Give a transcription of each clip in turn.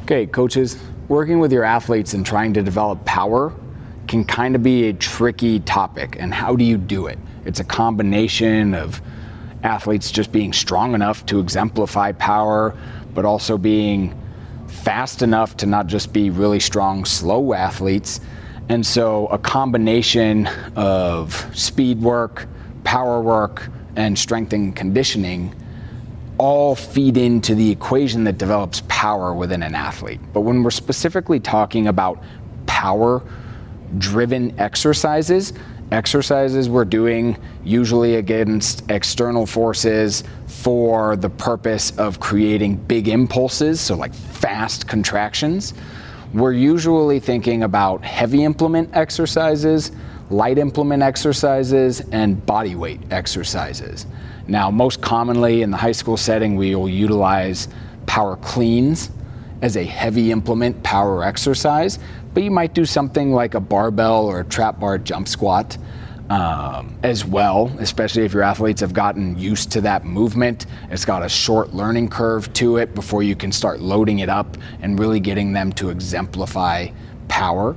Okay, coaches, working with your athletes and trying to develop power can kind of be a tricky topic. And how do you do it? It's a combination of athletes just being strong enough to exemplify power, but also being fast enough to not just be really strong, slow athletes. And so a combination of speed work, power work, and strength and conditioning all feed into the equation that develops power within an athlete. But when we're specifically talking about power-driven exercises we're doing usually against external forces for the purpose of creating big impulses, so like fast contractions, we're usually thinking about heavy implement exercises, light implement exercises, and body weight exercises. Now, most commonly in the high school setting, we will utilize power cleans as a heavy implement power exercise, but you might do something like a barbell or a trap bar jump squat as well, especially if your athletes have gotten used to that movement. It's got a short learning curve to it before you can start loading it up and really getting them to exemplify power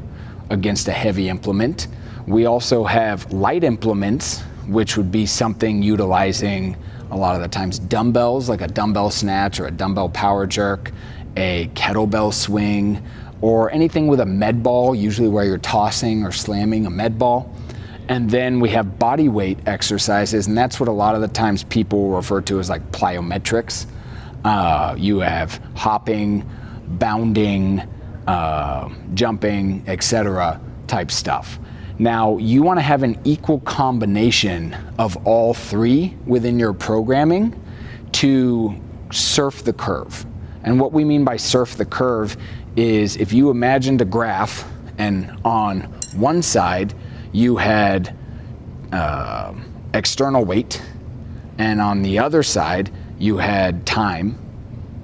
against a heavy implement. We also have light implements, which would be something utilizing a lot of the times dumbbells, like a dumbbell snatch or a dumbbell power jerk, a kettlebell swing, or anything with a med ball, usually where you're tossing or slamming a med ball. And then we have body weight exercises, and that's what a lot of the times people refer to as like plyometrics. You have hopping, bounding, jumping, etc. type stuff. Now, you want to have an equal combination of all three within your programming to surf the curve. And what we mean by surf the curve is if you imagined a graph and on one side you had external weight and on the other side you had time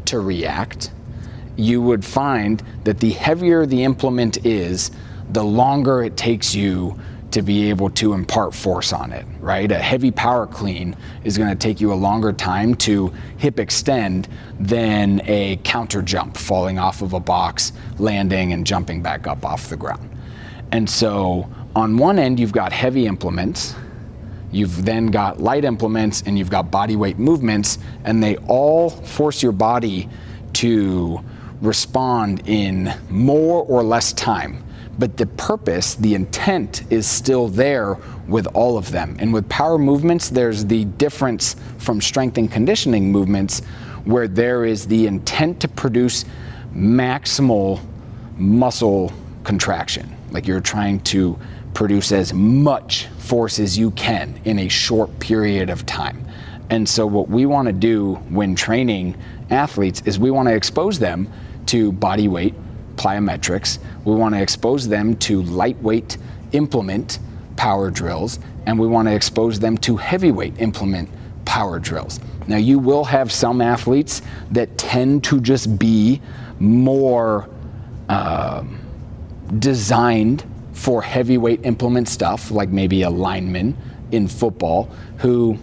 to react, you would find that the heavier the implement is, the longer it takes you to be able to impart force on it, right? A heavy power clean is going to take you a longer time to hip extend than a counter jump, falling off of a box, landing and jumping back up off the ground. And so on one end, you've got heavy implements, you've then got light implements, and you've got body weight movements, and they all force your body to respond in more or less time. But the purpose, the intent is still there with all of them. And with power movements, there's the difference from strength and conditioning movements where there is the intent to produce maximal muscle contraction. Like you're trying to produce as much force as you can in a short period of time. And so what we want to do when training athletes is we want to expose them to body weight plyometrics. We want to expose them to lightweight implement power drills, and we want to expose them to heavyweight implement power drills. Now, you will have some athletes that tend to just be more designed for heavyweight implement stuff, like maybe a lineman in football who,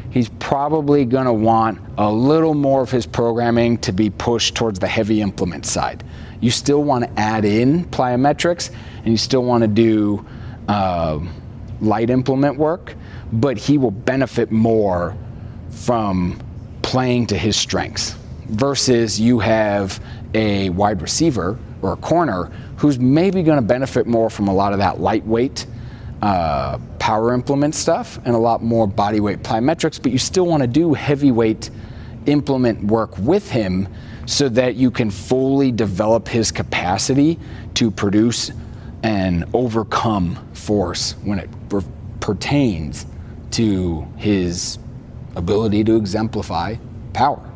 he's probably going to want a little more of his programming to be pushed towards the heavy implement side. You still want to add in plyometrics and you still want to do light implement work, but he will benefit more from playing to his strengths versus you have a wide receiver or a corner who's maybe going to benefit more from a lot of that lightweight power implement stuff and a lot more body weight plyometrics, but you still want to do heavyweight implement work with him so that you can fully develop his capacity to produce and overcome force when it pertains to his ability to exemplify power.